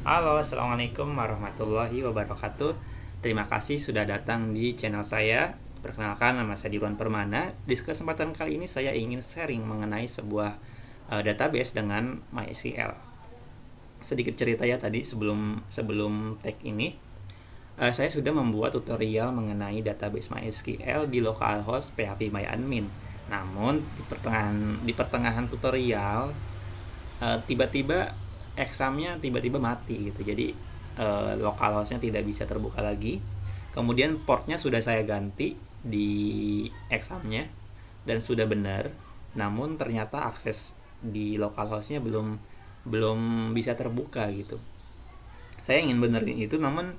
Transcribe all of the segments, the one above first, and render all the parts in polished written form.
Halo, assalamualaikum warahmatullahi wabarakatuh. Terima kasih sudah datang di channel saya. Perkenalkan, nama saya Dirwan Permana. Di kesempatan kali ini saya ingin sharing mengenai sebuah database dengan MySQL. Sedikit cerita ya tadi sebelum sebelum tag ini, saya sudah membuat tutorial mengenai database MySQL di localhost phpMyAdmin. Namun di pertengahan tutorial tiba-tiba examnya tiba-tiba mati gitu, jadi localhostnya tidak bisa terbuka lagi. Kemudian portnya sudah saya ganti di examnya dan sudah benar, namun ternyata akses di localhostnya belum belum bisa terbuka gitu. Saya ingin benerin itu, namun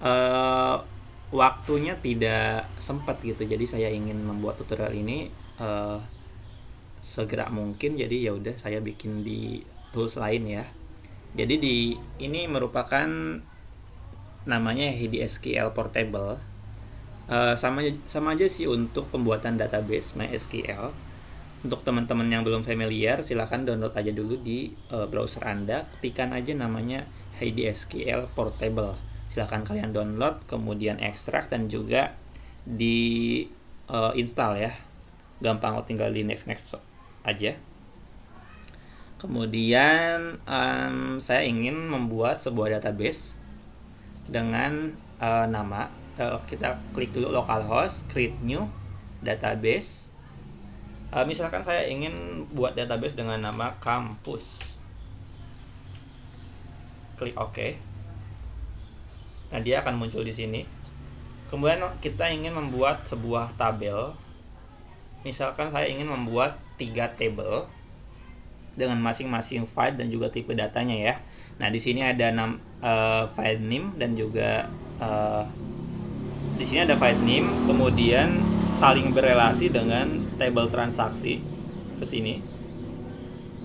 uh, waktunya tidak sempat gitu, jadi saya ingin membuat tutorial ini uh, segera mungkin. Jadi ya udah saya bikin di tools lain ya. Jadi di ini merupakan namanya HDSQL Portable. Sama aja sih untuk pembuatan database MySQL. Untuk teman-teman yang belum familiar, silahkan download aja dulu di browser Anda. Ketikkan aja namanya HDSQL Portable. Silahkan kalian download, kemudian ekstrak dan juga di install ya. Gampang, tinggal di next next aja. Kemudian saya ingin membuat sebuah database dengan nama, kita klik dulu localhost, create new database. Misalkan saya ingin buat database dengan nama kampus, klik OK. Nah, dia akan muncul di sini. Kemudian kita ingin membuat sebuah tabel. Misalkan saya ingin membuat 3 tabel dengan masing-masing file dan juga tipe datanya ya. Nah, di sini ada file name dan juga di sini ada file name, kemudian saling berelasi dengan table transaksi ke sini.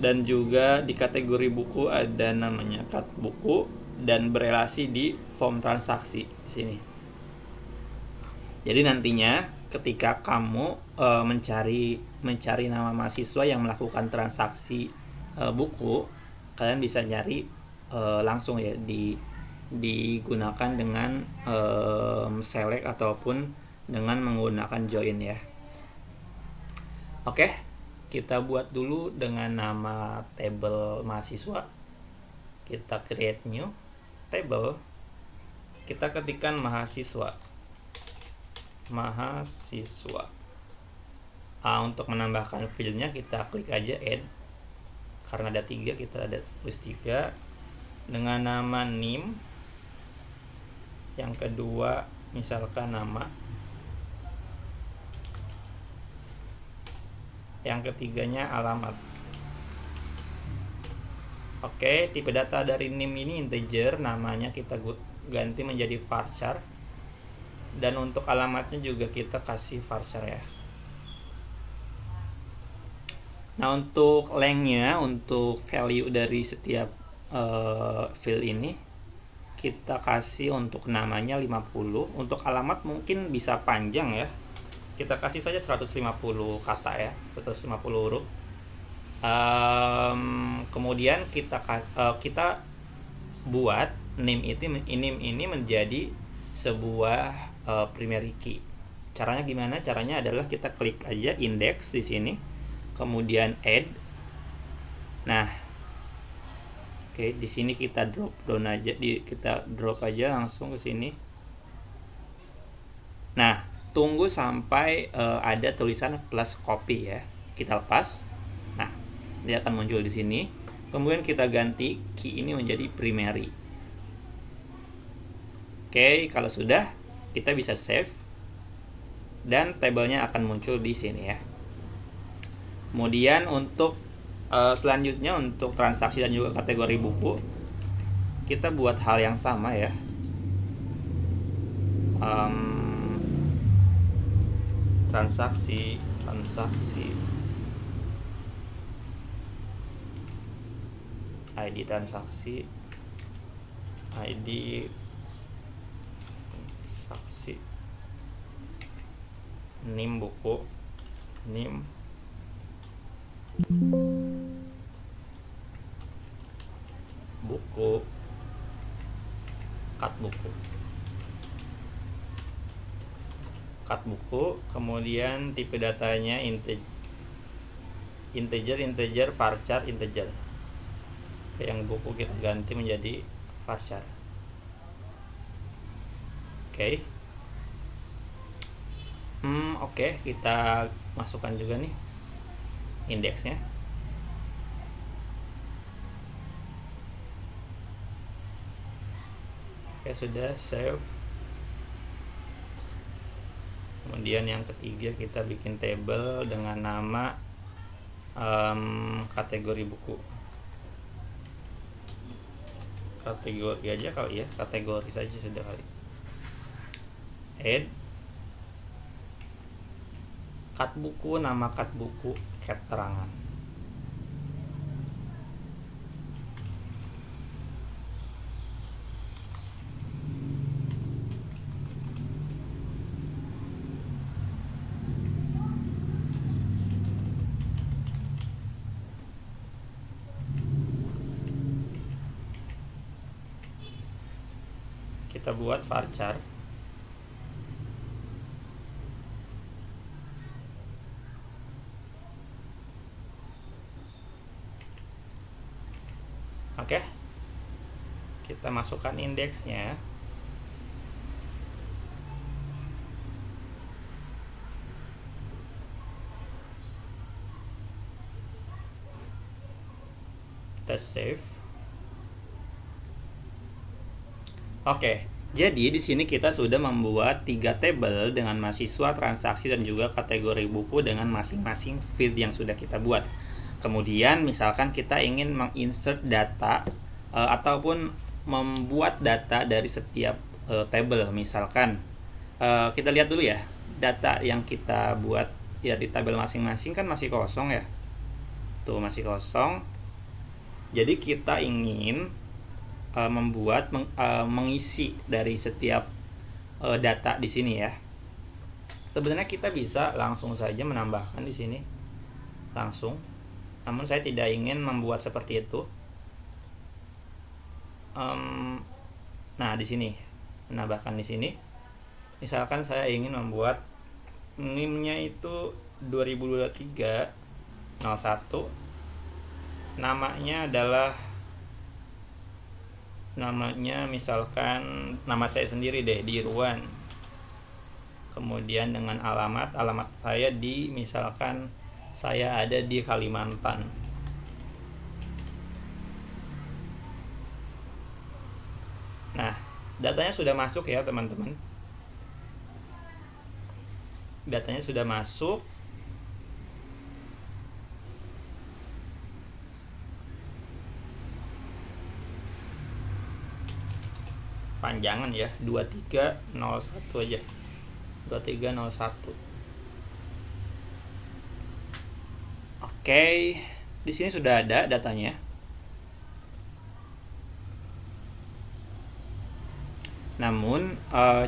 Dan juga di kategori buku ada namanya cut buku dan berelasi di form transaksi di sini. Jadi nantinya ketika kamu mencari nama mahasiswa yang melakukan transaksi buku, kalian bisa nyari langsung ya, digunakan dengan select ataupun dengan menggunakan join ya. Oke, kita buat dulu dengan nama table mahasiswa. Kita create new table. Kita ketikkan mahasiswa. Untuk menambahkan fieldnya kita klik aja add. Karena ada 3, kita ada tulis 3 dengan nama name. Yang kedua misalkan nama. Yang ketiganya alamat. Oke, tipe data dari name ini integer, namanya kita ganti menjadi varchar. Dan untuk alamatnya juga kita kasih varchar ya. Nah, untuk lengthnya, untuk value dari setiap field ini kita kasih untuk namanya 50. Untuk alamat mungkin bisa panjang ya. Kita kasih saja 150 kata ya, 150 huruf. Kemudian kita buat name ini menjadi sebuah primary key. Caranya gimana? Caranya adalah kita klik aja index di sini, kemudian add. Nah, oke, di sini kita drop down aja, kita drop aja langsung ke sini. Nah, tunggu sampai ada tulisan plus copy ya. Kita lepas. Nah, dia akan muncul di sini. Kemudian kita ganti key ini menjadi primary. Oke, kalau sudah, kita bisa save dan tabelnya akan muncul di sini ya. Kemudian untuk selanjutnya untuk transaksi dan juga kategori buku, kita buat hal yang sama ya. Transaksi ID transaksi name buku, name buku, cut buku, kemudian tipe datanya integer, varchar integer. Yang buku kita ganti menjadi varchar. Oke. Oke, kita masukkan juga nih indeksnya. Oke, sudah save. Kemudian yang ketiga kita bikin table dengan nama kategori buku. Kategori aja kali ya, kategori saja sudah kali. Add cut buku, nama cut buku, keterangan. Kita buat varchar. Oke. Kita masukkan indeksnya. Kita save. Oke, jadi di sini kita sudah membuat 3 tabel dengan mahasiswa, transaksi, dan juga kategori buku dengan masing-masing field yang sudah kita buat. Kemudian misalkan kita ingin menginsert data ataupun membuat data dari setiap tabel. Misalkan kita lihat dulu ya, data yang kita buat ya di tabel masing-masing kan masih kosong ya. Tuh masih kosong. Jadi kita ingin mengisi dari setiap data di sini ya. Sebenarnya kita bisa langsung saja menambahkan di sini langsung, namun saya tidak ingin membuat seperti itu. Nah di sini menambahkan di sini, misalkan saya ingin membuat NIM-nya itu 2023 01, namanya misalkan nama saya sendiri deh, Dirwan. Kemudian dengan alamat saya misalkan saya ada di Kalimantan. Nah, datanya sudah masuk ya teman-teman. Datanya sudah masuk. Panjangan ya, 2301 aja. 2301. Oke, di sini sudah ada datanya. Namun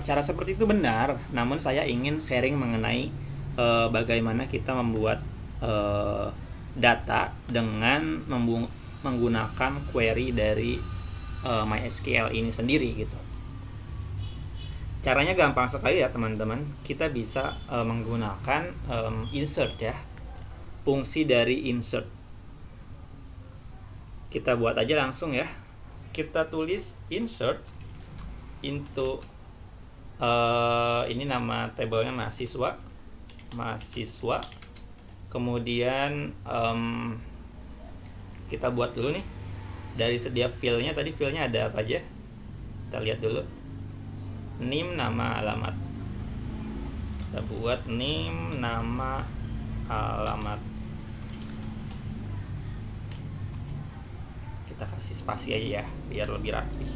cara seperti itu benar, namun saya ingin sharing mengenai bagaimana kita membuat data dengan menggunakan query dari MySQL ini sendiri gitu. Caranya gampang sekali ya teman-teman. Kita bisa menggunakan insert ya, fungsi dari insert. Kita buat aja langsung ya. Kita tulis insert into ini nama tabelnya mahasiswa. Kemudian kita buat dulu nih dari setiap fieldnya. Tadi fieldnya ada apa aja, kita lihat dulu. NIM, nama alamat. Kita buat NIM, nama alamat. Kita kasih spasi aja ya biar lebih rapi.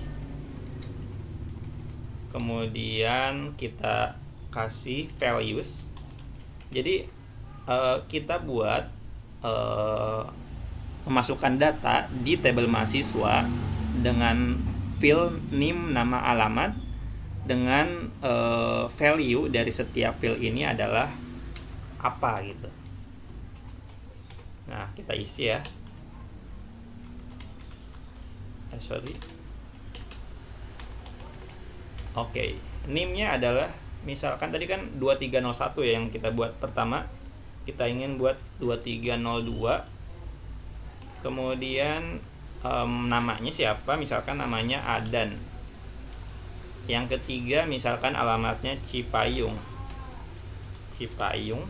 Kemudian kita kasih values. Jadi kita buat memasukkan data di tabel mahasiswa dengan field NIM, nama alamat, dengan value dari setiap field ini adalah apa gitu. Nah kita isi ya. Oke, NIM-nya adalah misalkan tadi kan 2301 ya yang kita buat pertama. Kita ingin buat 2302. Kemudian namanya siapa? Misalkan namanya Adan. Yang ketiga misalkan alamatnya Cipayung. Cipayung.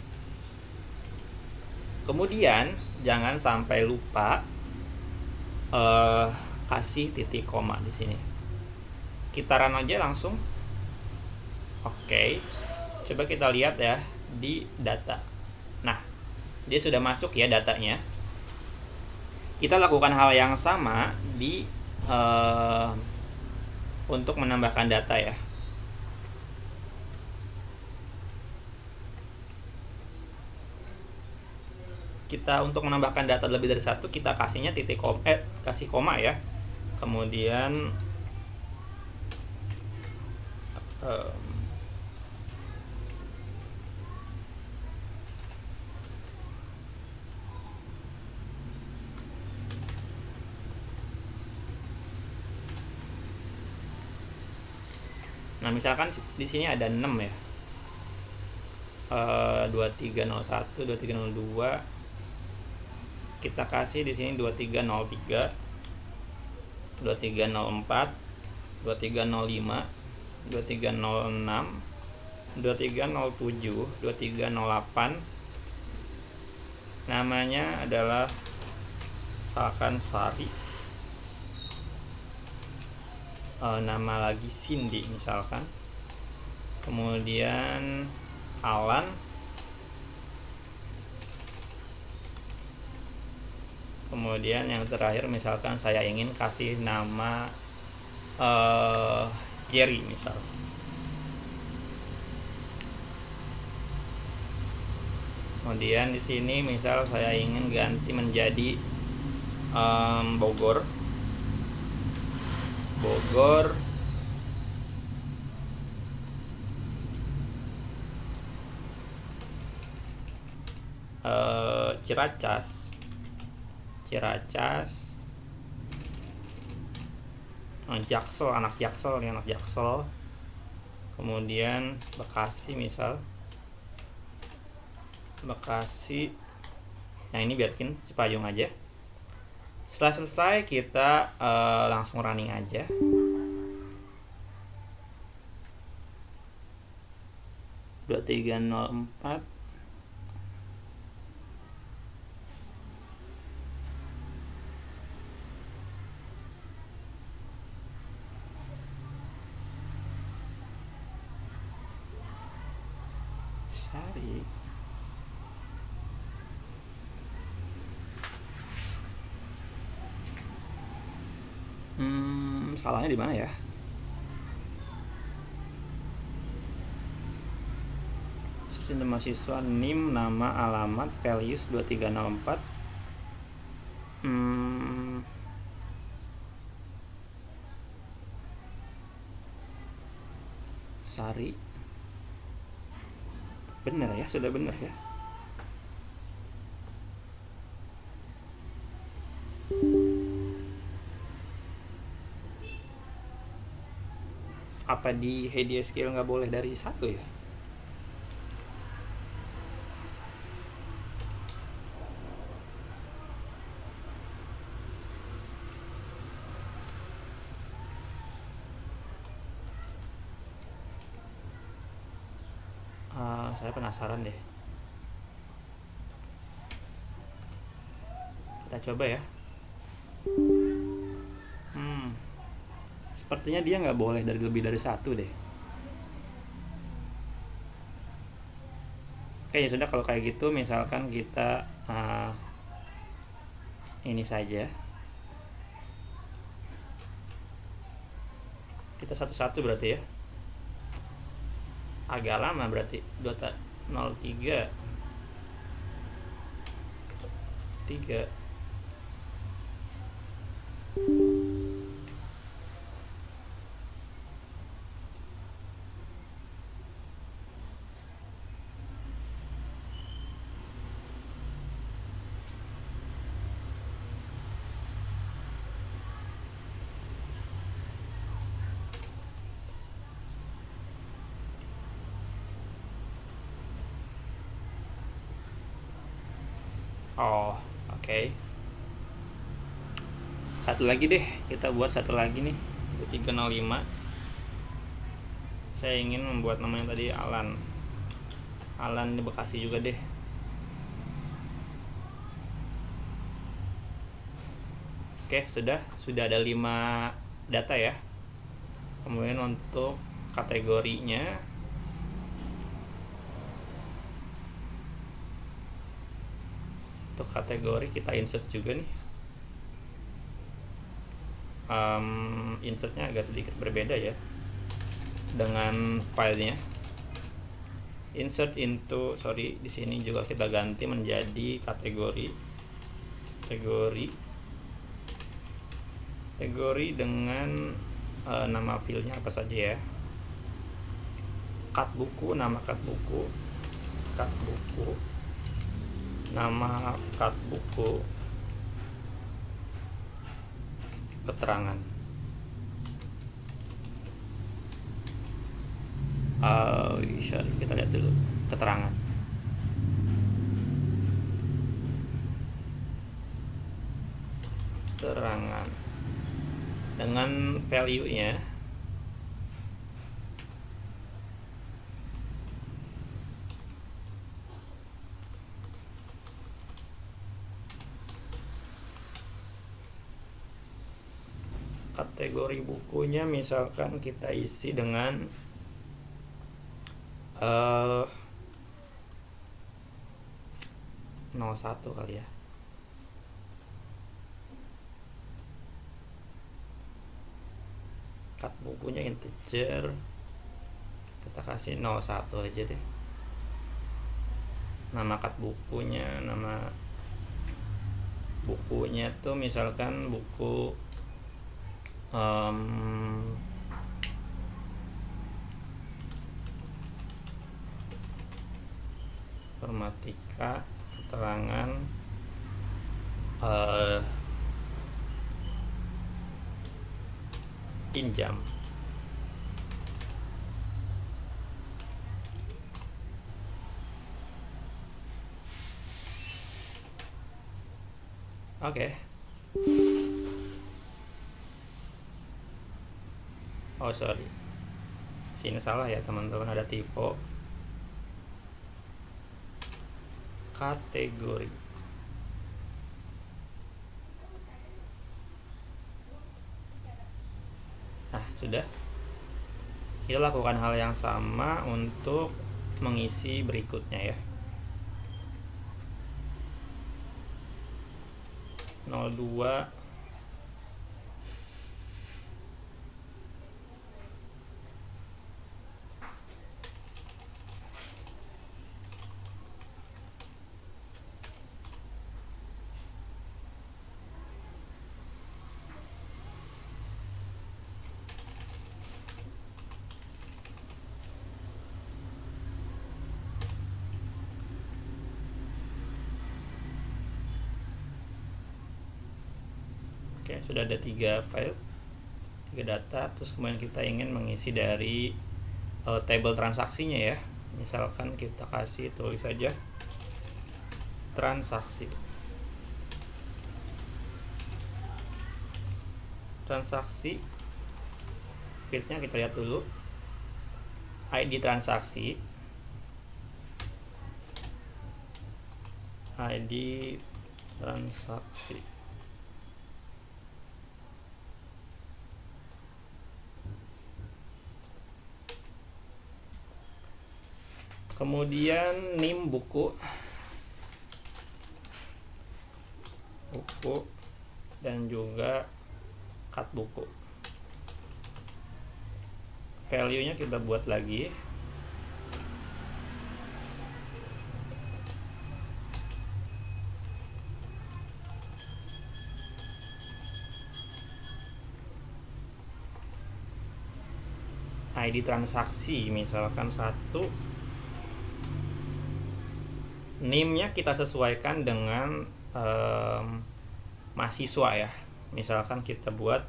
Kemudian jangan sampai lupa kasih titik koma di sini. Kita run aja langsung. Oke. Coba kita lihat ya di data. Nah, dia sudah masuk ya datanya. Kita lakukan hal yang sama di untuk menambahkan data ya. Kita untuk menambahkan data lebih dari satu, kita kasihnya kasih koma ya. Kemudian nah misalkan di sini ada 6 ya. 2301, 2302. Kita kasih di sini 2303, 2304, 2305, 2306, 2307, 2308. Namanya adalah misalkan Sari. Nama lagi Cindy misalkan. Kemudian Alan. Kemudian yang terakhir misalkan saya ingin kasih nama Jerry misal. Kemudian di sini misal saya ingin ganti menjadi Bogor. Ciracas. Jaksel, anak Jaksel. Kemudian Bekasi misal. Bekasi. Nah, ini biarkin Cipayung aja. Setelah selesai kita langsung running aja. Dua tiga nol empat. Sari. Salahnya di mana ya? Sistem mahasiswa, NIM, nama, alamat, values 2304. Sari. Bener ya, sudah bener ya. Apa di Hedi SQL nggak boleh dari satu ya? Saya penasaran deh. Kita coba ya. Sepertinya dia nggak boleh lebih dari satu deh. Oke, ya sudah, kalau kayak gitu misalkan kita ini saja. Kita satu-satu berarti ya. Agak lama berarti. 03 3. Oh, oke. Satu lagi deh, kita buat satu lagi nih, 305. Saya ingin membuat namanya tadi Alan. Alan di Bekasi juga deh. Oke, sudah ada 5 data ya. Kemudian untuk kategorinya, untuk kategori kita insert juga nih. Insertnya agak sedikit berbeda ya dengan filenya. Insert into, di sini juga kita ganti menjadi kategori dengan nama filenya apa saja ya. Cut buku, nama cut buku, nama cut buku, keterangan. Kita lihat dulu keterangan. Dengan value-nya kategori bukunya misalkan kita isi dengan 01 kali ya. Cut bukunya integer, kita kasih 01 aja deh. Nama cut bukunya, nama bukunya tuh misalkan buku informatika, keterangan pinjam. Oke. Oh sorry, sini salah ya teman-teman, ada typo. Kategori. Nah, sudah. Kita lakukan hal yang sama untuk mengisi berikutnya ya. 02 Oke, sudah ada 3 file, 3 data. Terus kemudian kita ingin mengisi dari table transaksinya ya. Misalkan kita kasih, tulis saja transaksi. Fieldnya kita lihat dulu, ID transaksi, kemudian NIM buku dan juga cut buku. Value-nya kita buat lagi, ID transaksi misalkan 1, NIM-nya kita sesuaikan dengan mahasiswa ya. Misalkan kita buat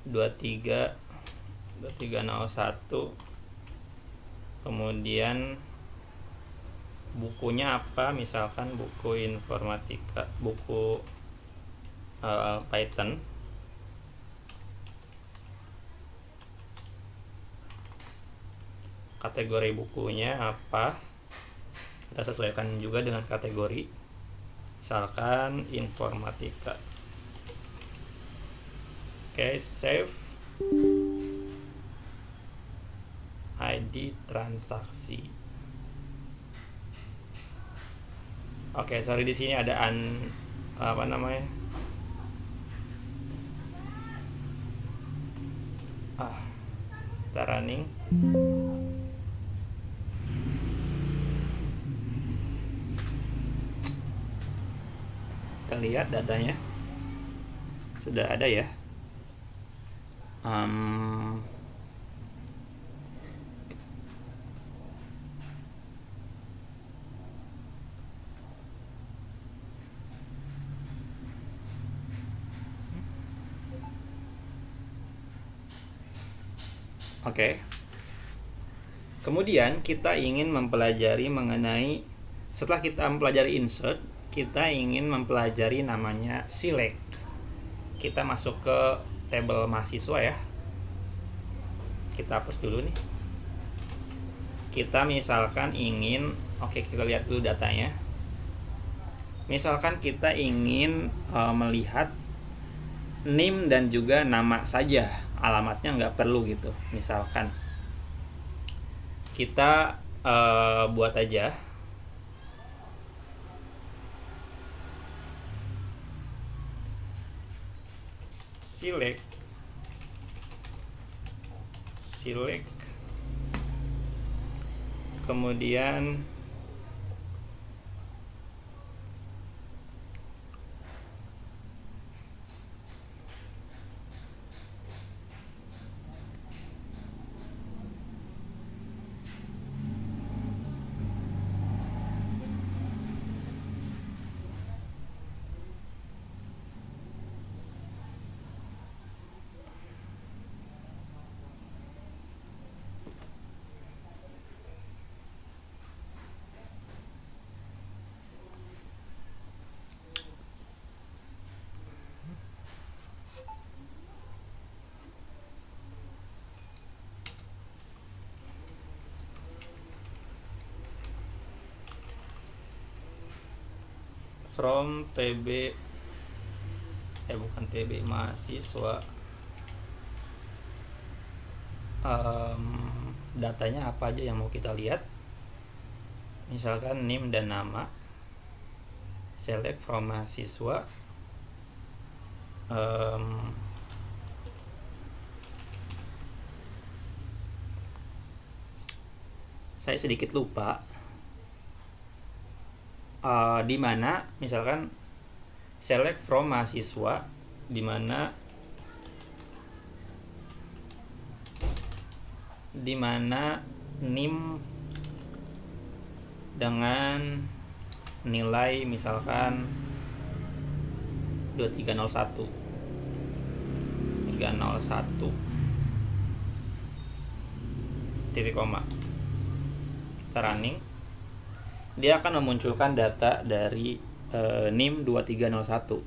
2301, kemudian bukunya apa, misalkan buku informatika, buku Python. Kategori bukunya apa, kita sesuaikan juga dengan kategori, misalkan informatika. Oke, save ID transaksi. Oke, sorry, di sini ada apa namanya, kita running. Kita lihat datanya sudah ada ya. Oke. Kemudian kita ingin mempelajari mengenai, setelah kita mempelajari insert, kita ingin mempelajari namanya select. Kita masuk ke tabel mahasiswa ya. Kita hapus dulu nih. Kita misalkan ingin, kita lihat dulu datanya. Misalkan kita ingin melihat NIM dan juga nama saja, alamatnya nggak perlu gitu. Misalkan kita buat aja select kemudian from TB bukan TB mahasiswa, datanya apa aja yang mau kita lihat, misalkan NIM dan nama. Select from mahasiswa, saya sedikit lupa di mana, misalkan select from mahasiswa, di mana NIM dengan nilai misalkan 2301 titik koma. Kita running, dia akan memunculkan data dari NIM 2301.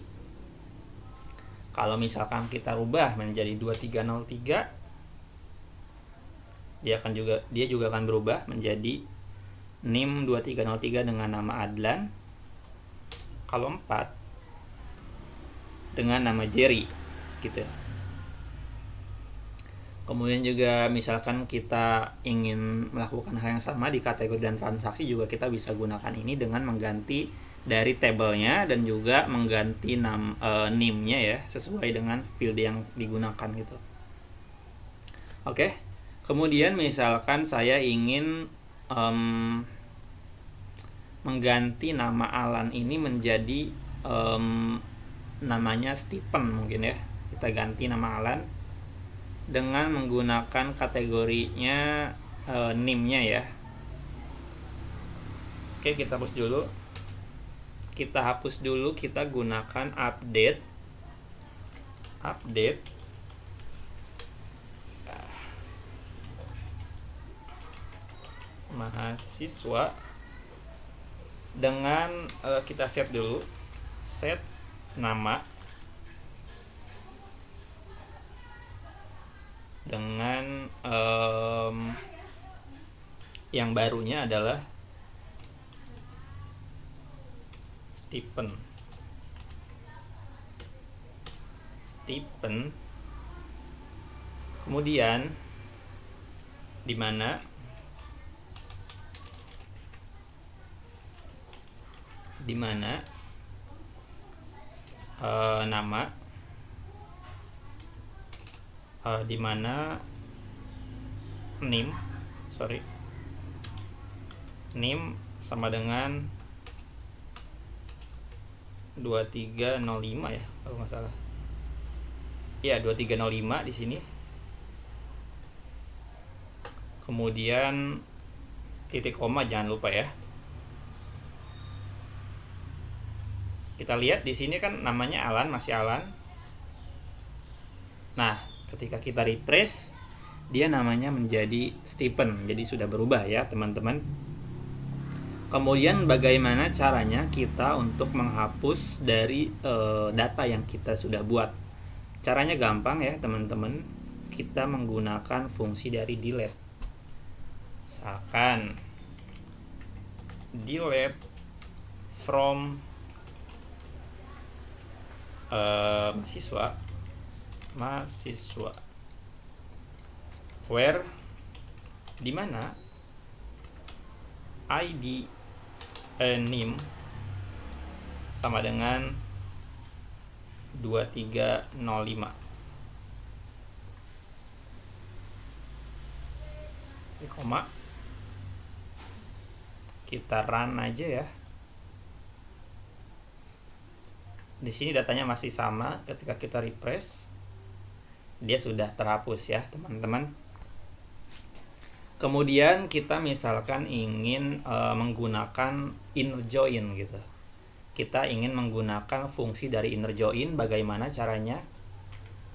Kalau misalkan kita rubah menjadi 2303, dia juga akan berubah menjadi NIM 2303 dengan nama Adlan. Kalau 4 dengan nama Jerry gitu. Kemudian juga misalkan kita ingin melakukan hal yang sama di kategori dan transaksi, juga kita bisa gunakan ini dengan mengganti dari tabelnya dan juga mengganti NIM-nya ya, sesuai dengan field yang digunakan gitu. Oke. Kemudian misalkan saya ingin mengganti nama Alan ini menjadi namanya Stephen mungkin ya. Kita ganti nama Alan dengan menggunakan kategorinya NIM-nya ya. Oke, kita hapus dulu. Kita gunakan update mahasiswa dengan kita set dulu, set nama dengan yang barunya adalah Stephen. Kemudian di mana nama di mana name sama dengan 2305 ya kalau nggak salah. Ya, 2305 di sini. Kemudian titik koma jangan lupa ya. Kita lihat di sini kan namanya Alan, masih Alan. Nah, ketika kita refresh, dia namanya menjadi Stephen. Jadi sudah berubah ya, teman-teman. Kemudian bagaimana caranya kita untuk menghapus dari data yang kita sudah buat? Caranya gampang ya, teman-teman. Kita menggunakan fungsi dari delete. Misalkan delete from mahasiswa where di mana ID name sama dengan 2305. Ini koma. Kita run aja ya. Di sini datanya masih sama, ketika kita refresh dia sudah terhapus ya, teman-teman. Kemudian kita misalkan ingin menggunakan inner join gitu. Kita ingin menggunakan fungsi dari inner join, bagaimana caranya?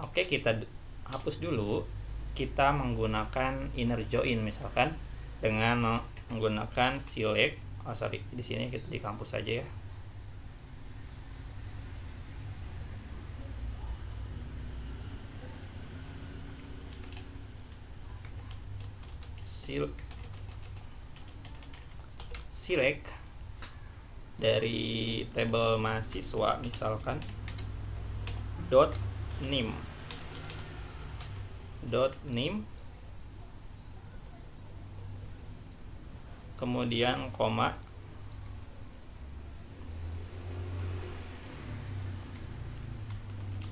Oke, kita hapus dulu. Kita menggunakan inner join misalkan dengan menggunakan select. Di sini kita di kampus saja ya. Select dari tabel mahasiswa misalkan name kemudian koma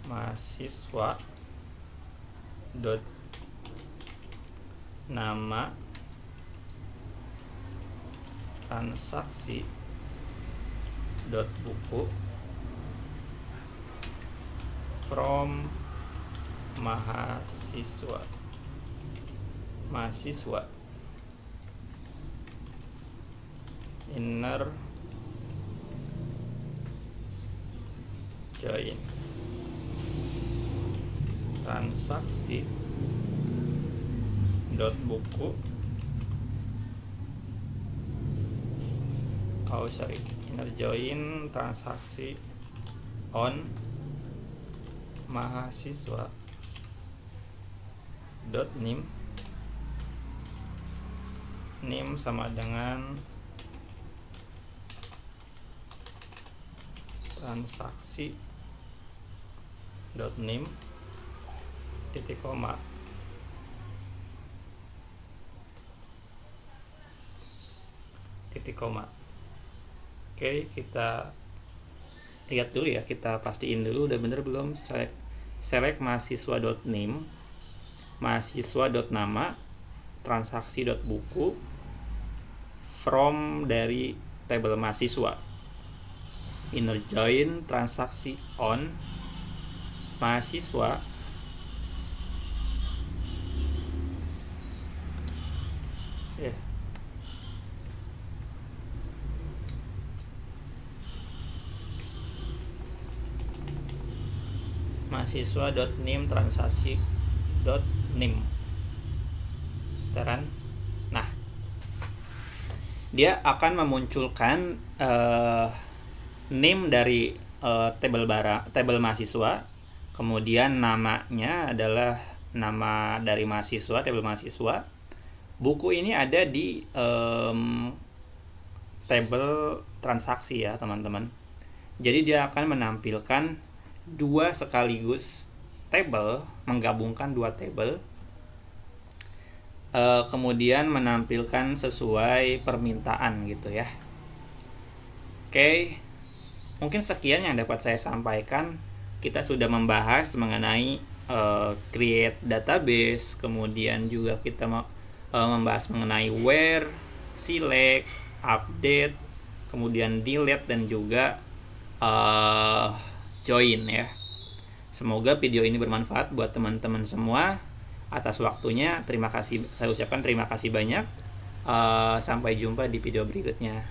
mahasiswa nama transaksi buku from mahasiswa inner join transaksi buku inner join transaksi on mahasiswa name sama dengan transaksi name titik koma. Oke, kita lihat dulu ya, kita pastiin dulu udah bener belum. Select mahasiswa.name, mahasiswa.nama, transaksi.buku from dari tabel mahasiswa, inner join transaksi on mahasiswa ya. mahasiswa.name transaksi.name teran. Nah, dia akan memunculkan name dari table mahasiswa, kemudian namanya adalah nama dari mahasiswa, table mahasiswa. Buku ini ada di table transaksi ya teman-teman. Jadi dia akan menampilkan dua sekaligus table, menggabungkan dua table, kemudian menampilkan sesuai permintaan gitu ya. Oke, mungkin sekian yang dapat saya sampaikan. Kita sudah membahas mengenai create database, kemudian juga kita membahas mengenai where, select, update, kemudian delete, dan juga join ya. Semoga video ini bermanfaat buat teman-teman semua. Atas waktunya, terima kasih, saya ucapkan terima kasih banyak. Sampai jumpa di video berikutnya.